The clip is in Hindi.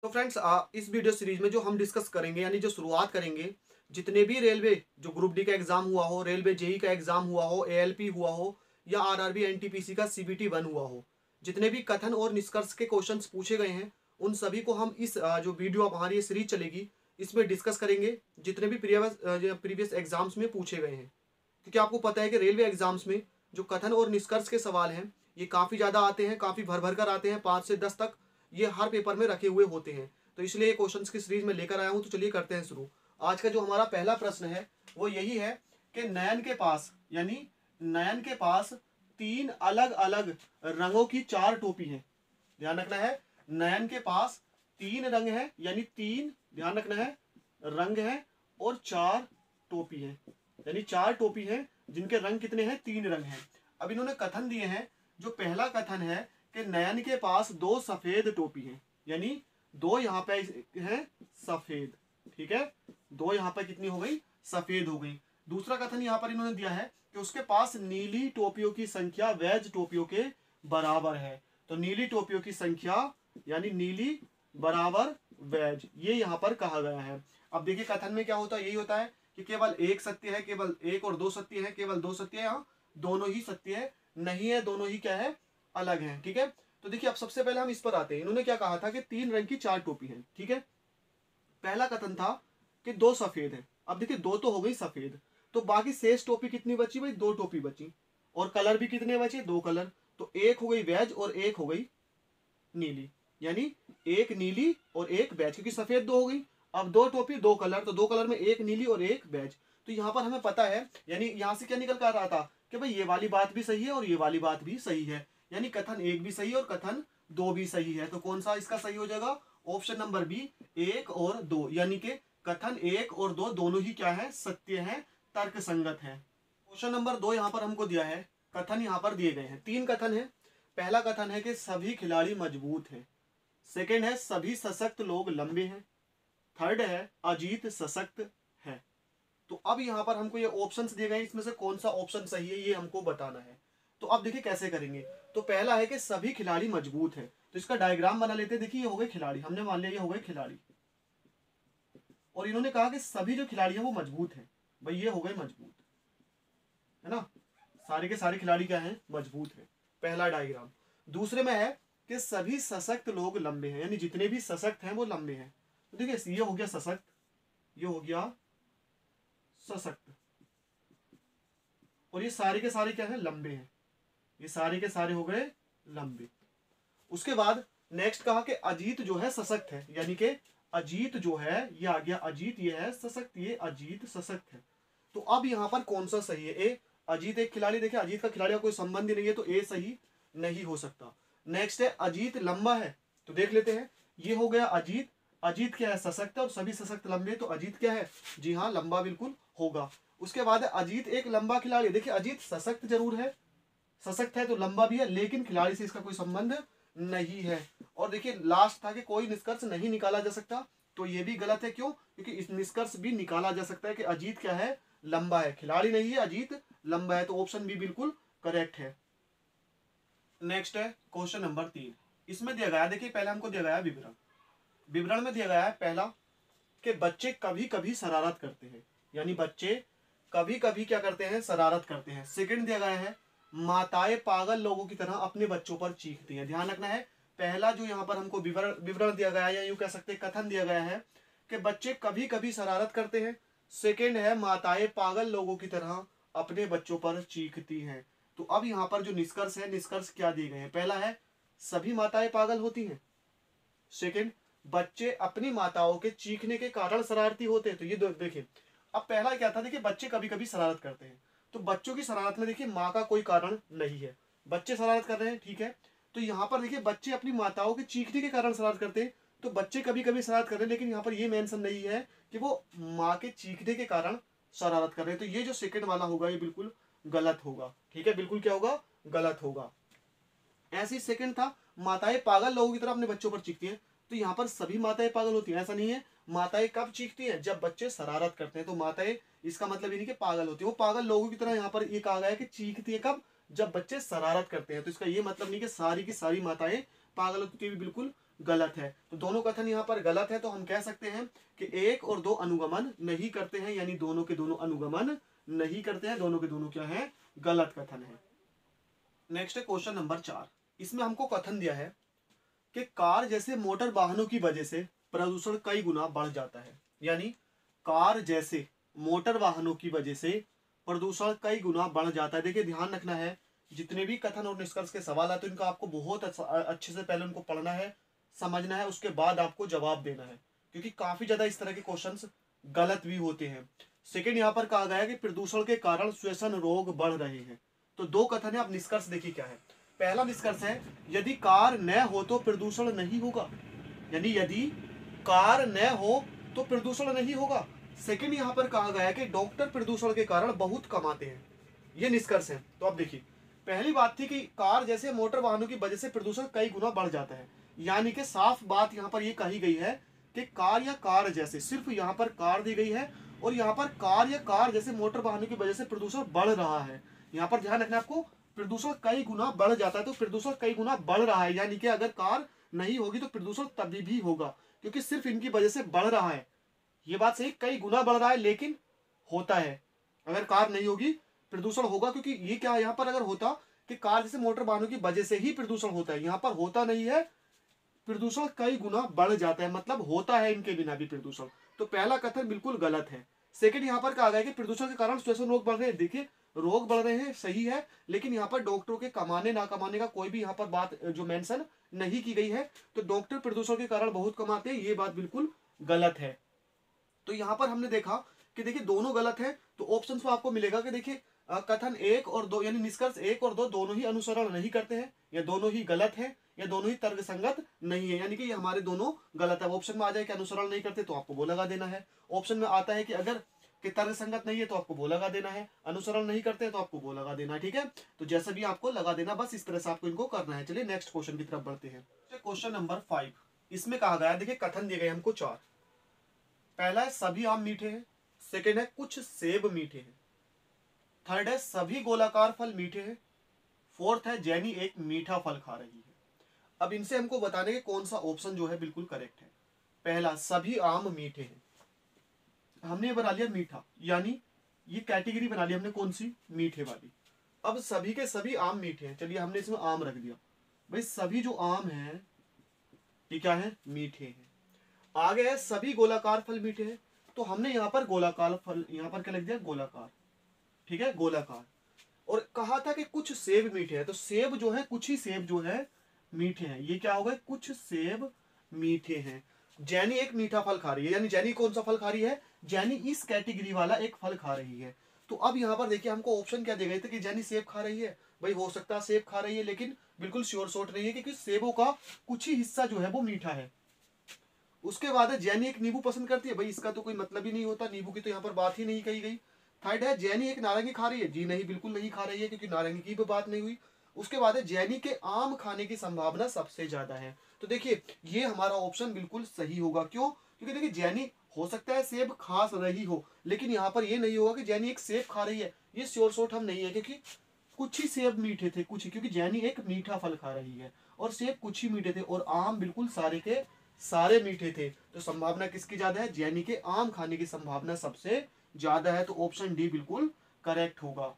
तो फ्रेंड्स इस वीडियो सीरीज में जो हम डिस्कस करेंगे यानी जो शुरुआत करेंगे, जितने भी रेलवे जो ग्रुप डी का एग्जाम हुआ हो, रेलवे जेई का एग्जाम हुआ हो, एएलपी हुआ हो या आरआरबी एनटीपीसी का सीबीटी 1 हुआ हो, जितने भी कथन और निष्कर्ष के क्वेश्चंस पूछे गए हैं उन सभी को हम इस जो वीडियो अब हमारी ये सीरीज चलेगी इसमें डिस्कस करेंगे, जितने भी प्रीवियस एग्जाम्स में पूछे गए हैं। क्योंकि आपको पता है कि रेलवे एग्जाम्स में जो कथन और निष्कर्ष के सवाल हैं ये काफ़ी ज़्यादा आते हैं, काफ़ी भर भर कर आते हैं, 5 से 10 तक ये हर पेपर में रखे हुए होते हैं। तो इसलिए क्वेश्चंस की सीरीज में लेकर आया हूँ। तो चलिए करते हैं शुरू। आज का जो हमारा पहला प्रश्न है वो यही है कि नयन के पास यानी नयन के पास 3 अलग अलग रंगों की 4 टोपी है। ध्यान रखना है, नयन के पास 3 रंग है यानी 3, ध्यान रखना है, रंग है और 4 टोपी है, यानी 4 टोपी है जिनके रंग कितने हैं, 3 रंग हैं। अब इन्होंने कथन दिए हैं। जो पहला कथन है कि नयन के पास 2 सफेद टोपी हैं, यानी 2 यहाँ पे हैं सफेद, ठीक है, 2 यहाँ पे कितनी हो गई, सफेद हो गई। दूसरा कथन यहाँ पर इन्होंने दिया है कि उसके पास नीली टोपियों की संख्या वैज टोपियों के बराबर है। तो नीली टोपियों की संख्या यानी नीली बराबर वैज, ये यहाँ पर कहा गया है। अब देखिए कथन में क्या होता है, यही होता है कि केवल एक सत्य है, केवल एक और 2 सत्य है, केवल 2 सत्य है, यहाँ दोनों ही सत्य है नहीं है, दोनों ही क्या है, अलग है, ठीक है। तो देखिए अब सबसे पहले हम इस पर आते हैं। इन्होंने क्या कहा था कि 3 रंग की 4 टोपी है, ठीक है। पहला कथन था कि 2 सफेद है। अब देखिए 2 तो हो गई सफेद, तो बाकी शेष टोपी कितनी बची भाई, 2 टोपी बची। और कलर भी कितने बचे, 2 कलर। तो एक हो गई वैज और एक हो गई नीली, यानी एक नीली और एक बैज, क्योंकि सफेद 2 हो गई। अब 2 टोपी 2 कलर, तो 2 कलर में एक नीली और एक बैज। तो यहाँ पर हमें पता है, यानी यहाँ से क्या निकल कर रहा था कि भाई ये वाली बात भी सही है और ये वाली बात भी सही है, यानी कथन 1 भी सही है और कथन 2 भी सही है। तो कौन सा इसका सही हो जाएगा, ऑप्शन नंबर बी, 1 और 2, यानी कि कथन 1 और 2 दोनों ही क्या है, सत्य है, तर्क संगत है। क्वेश्चन नंबर 2 यहाँ पर हमको दिया है, कथन यहाँ पर दिए गए हैं, 3 कथन है। पहला कथन है कि सभी खिलाड़ी मजबूत हैं। सेकंड है सभी सशक्त लोग लंबे हैं। थर्ड है अजीत सशक्त है। तो अब यहाँ पर हमको ये ऑप्शंस दिए गए हैं, इसमें से कौन सा ऑप्शन सही है ये हमको बताना है। तो अब देखिए कैसे करेंगे। तो पहला है कि सभी खिलाड़ी मजबूत है, तो इसका डायग्राम बना लेते हैं। देखिए ये हो गए खिलाड़ी, हमने मान लिया ये हो गए खिलाड़ी, और इन्होंने कहा कि सभी जो खिलाड़ी हैं वो मजबूत हैं। भाई ये हो गए मजबूत, है ना, सारे के सारे खिलाड़ी क्या हैं, मजबूत हैं, पहला डायग्राम। दूसरे में है कि सभी सशक्त लोग लंबे हैं, यानी जितने भी सशक्त हैं वो लंबे हैं। तो देखिए ये हो गया सशक्त, ये हो गया सशक्त, और ये सारे के सारे क्या है, लंबे हैं, ये सारे के सारे हो गए लंबे। उसके बाद नेक्स्ट कहा कि अजीत जो है सशक्त है, यानी कि अजीत जो है ये आ गया, अजीत ये है सशक्त, ये अजीत सशक्त है। तो अब यहाँ पर कौन सा सही है, ए, अजीत एक खिलाड़ी, देखिए अजीत का खिलाड़ी का कोई संबंध ही नहीं है, तो ए सही नहीं हो सकता। नेक्स्ट है अजीत लंबा है, तो देख लेते हैं, ये हो गया अजीत, अजीत क्या है, सशक्त है, और सभी सशक्त लंबे, तो अजीत क्या है, जी हाँ लंबा बिल्कुल होगा। उसके बाद है अजीत एक लंबा खिलाड़ी, देखिए अजीत सशक्त जरूर है, सशक्त है तो लंबा भी है, लेकिन खिलाड़ी से इसका कोई संबंध नहीं है। और देखिए लास्ट था कि कोई निष्कर्ष नहीं निकाला जा सकता, तो ये भी गलत है। क्यों, क्योंकि इस निष्कर्ष भी निकाला जा सकता है कि अजीत क्या है, लंबा है, खिलाड़ी नहीं है, अजीत लंबा है, तो ऑप्शन बी बिल्कुल करेक्ट है। नेक्स्ट है क्वेश्चन नंबर 3। इसमें दिया गया, देखिए पहले हमको दिया गया विवरण, विवरण में दिया गया है पहला कि बच्चे कभी कभी शरारत करते हैं, यानी बच्चे कभी कभी क्या करते हैं, शरारत करते हैं। सेकंड दिया गया है माताएं पागल लोगों की तरह अपने बच्चों पर चीखती हैं। ध्यान रखना है, पहला जो यहाँ पर हमको विवरण दिया गया है, या यूं कह सकते हैं कथन दिया गया है कि बच्चे कभी कभी शरारत करते हैं। सेकंड है माताएं पागल लोगों की तरह अपने बच्चों पर चीखती हैं। तो अब यहाँ पर जो निष्कर्ष है, निष्कर्ष क्या दिए गए हैं, पहला है सभी माताएं पागल होती हैं। सेकंड, बच्चे अपनी माताओं के चीखने के कारण शरारती होते हैं। तो ये देखिए, अब पहला क्या था, देखिए बच्चे कभी कभी शरारत करते हैं, तो बच्चों की शरारत में देखिए माँ का कोई कारण नहीं है, बच्चे शरारत कर रहे हैं, ठीक है। तो यहाँ पर देखिए बच्चे अपनी माताओं के चीखने के कारण शरारत करते हैं, तो बच्चे कभी कभी शरारत कर रहे हैं, लेकिन यहाँ पर ये मेंशन नहीं है कि वो माँ के चीखने के कारण शरारत कर रहे हैं। तो ये जो सेकंड वाला होगा ये बिल्कुल गलत होगा, ठीक है, बिल्कुल क्या होगा, गलत होगा। ऐसे ही सेकंड था माताएं पागल लोगों की तरह अपने बच्चों पर चीखती हैं, तो यहाँ पर सभी माताएं पागल होती हैं, ऐसा नहीं है। माताएं कब चीखती हैं, जब बच्चे शरारत करते हैं, तो माताएं इसका मतलब ये नहीं कि पागल होती है, वो पागल लोगों की तरह यहाँ पर ये कहा गया है कि चीखती है कब, जब बच्चे शरारत करते हैं। तो इसका ये मतलब नहीं कि सारी की सारी माताएं पागल होती है, बिल्कुल गलत है। तो दोनों कथन यहाँ पर गलत है, तो हम कह सकते हैं कि 1 और 2 अनुगमन नहीं करते हैं, यानी दोनों के दोनों अनुगमन नहीं करते हैं, दोनों के दोनों क्या है, गलत कथन है। नेक्स्ट है क्वेश्चन नंबर 4। इसमें हमको कथन दिया है कि कार जैसे मोटर वाहनों की वजह से प्रदूषण कई गुना बढ़ जाता है, यानी कार जैसे मोटर वाहनों की वजह से प्रदूषण कई गुना बढ़ जाता है। देखिए ध्यान रखना है, जितने भी कथन और निष्कर्ष के सवाल आते हैं इनका आपको बहुत अच्छे से पहले उनको पढ़ना है, समझना है, उसके बाद आपको जवाब देना है, क्योंकि काफी ज्यादा इस तरह के क्वेश्चंस गलत भी होते हैं। सेकंड यहाँ पर कहा गया है कि प्रदूषण के कारण श्वसन रोग बढ़ रहे हैं। तो दो कथन है, आप निष्कर्ष देखिए क्या है। पहला निष्कर्ष है यदि कार न हो तो प्रदूषण नहीं होगा, यानी यदि कार न हो तो प्रदूषण नहीं होगा। सेकंड यहाँ पर कहा गया है कि डॉक्टर प्रदूषण के कारण बहुत कमाते हैं, ये निष्कर्ष है। तो अब देखिए, पहली बात थी कि कार जैसे मोटर वाहनों की वजह से प्रदूषण कई गुना बढ़ जाता है, यानी कि साफ बात यहाँ पर ये कही गई है कि कार या कार जैसे, सिर्फ यहाँ पर कार दी गई है और यहाँ पर कार या कार जैसे मोटर वाहनों की वजह से प्रदूषण बढ़ रहा है। यहाँ पर ध्यान रखना आपको, प्रदूषण कई गुना बढ़ जाता है, तो प्रदूषण कई गुना बढ़ रहा है, यानी कि अगर कार नहीं होगी तो प्रदूषण तभी भी होगा, क्योंकि सिर्फ इनकी वजह से बढ़ रहा है। ये बात सही, कई गुना बढ़ रहा है, लेकिन होता है। अगर कार नहीं होगी प्रदूषण होगा, क्योंकि ये क्या यहाँ पर अगर होता कि कार जैसे मोटर वाहनों की वजह से ही प्रदूषण होता है, यहाँ पर होता नहीं है, प्रदूषण कई गुना बढ़ जाता है, मतलब होता है इनके बिना भी प्रदूषण। तो पहला कथन बिल्कुल गलत है। सेकंड यहाँ पर कहा गया कि प्रदूषण के कारण श्वसन रोग बढ़ रहे हैं। देखिए रोग बढ़ रहे हैं सही है, लेकिन यहाँ पर डॉक्टरों के कमाने ना कमाने का कोई भी यहाँ पर बात जो मेंशन नहीं की गई है। तो डॉक्टर प्रदूषण के कारण बहुत कमाते हैं, ये बात बिल्कुल गलत है। तो यहाँ पर हमने देखा कि देखिए दोनों गलत है, तो ऑप्शन में आपको मिलेगा कि देखिए कथन 1 और 2 यानी निष्कर्ष 1 और 2 दोनों ही अनुसरण नहीं करते हैं, या दोनों ही गलत है, या दोनों ही तर्कसंगत नहीं है, यानी कि ये हमारे दोनों गलत है। ऑप्शन में आ जाए कि अनुसरण नहीं करते तो आपको वो लगा देना है, ऑप्शन में आता है कि अगर कि तर्कसंगत नहीं है तो आपको वो लगा देना है, अनुसरण नहीं करते तो आपको वो लगा देना है, ठीक है। तो जैसा भी आपको लगा देना, बस इस तरह से आपको इनको करना है। चलिए नेक्स्ट क्वेश्चन की तरफ बढ़ते हैं। क्वेश्चन नंबर 5, इसमें कहा गया, देखिए कथन दिए गए हमको 4। पहला है सभी आम मीठे हैं, सेकेंड है कुछ सेब मीठे हैं, थर्ड है सभी गोलाकार फल मीठे हैं, फोर्थ है जैनी एक मीठा फल खा रही है। अब इनसे हमको बताने के कौन सा ऑप्शन जो है बिल्कुल करेक्ट है। पहला सभी आम मीठे हैं, हमने बना लिया मीठा, यानी ये कैटेगरी बना ली हमने कौन सी, मीठे वाली। अब सभी के सभी आम मीठे हैं, चलिए हमने इसमें आम रख दिया, भाई सभी जो आम हैं ये क्या है, मीठे हैं। आगे है सभी गोलाकार फल मीठे हैं, तो हमने यहाँ पर गोलाकार फल, यहाँ पर क्या लिख दिया, गोलाकार, ठीक है गोलाकार। और कहा था कि कुछ सेब मीठे हैं, तो सेब जो है, कुछ ही सेब जो है मीठे हैं, ये क्या हो गए, कुछ सेब मीठे हैं। जैनी एक मीठा फल खा रही है, यानी जैनी कौन सा फल खा रही है, जैनी इस कैटेगरी वाला एक फल खा रही है। तो अब यहाँ पर देखिए हमको ऑप्शन क्या दे गए थे कि जैनी सेब खा रही है, भाई हो सकता है सेब खा रही है, लेकिन बिल्कुल श्योर शॉर्ट नहीं है, क्योंकि सेबों का कुछ ही हिस्सा जो है वो मीठा है। उसके बाद है जैनी एक नींबू पसंद करती है, भाई इसका तो कोई मतलब ही नहीं होता, नींबू की तो यहाँ पर बात ही नहीं कही गई। थर्ड है जैनी एक नारंगी खा रही है, जी नहीं बिल्कुल नहीं खा रही है, क्योंकि नारंगी की भी बात नहीं हुई। उसके बाद है जैनी के आम खाने की संभावना सबसे ज्यादा है। तो देखिए ये हमारा ऑप्शन बिल्कुल सही होगा, क्यों, क्योंकि देखिए जैनी हो सकता है सेब खा रही हो, लेकिन यहाँ पर ये नहीं होगा कि जैनी एक सेब खा रही है, ये श्योर शॉर्ट हम नहीं है, क्योंकि कुछ ही सेब मीठे थे, कुछ ही, क्योंकि जैनी एक मीठा फल खा रही है और सेब कुछ ही मीठे थे और आम बिल्कुल सारे के सारे मीठे थे। तो संभावना किसकी ज्यादा है, जैनी के आम खाने की संभावना सबसे ज्यादा है। तो ऑप्शन डी बिल्कुल करेक्ट होगा।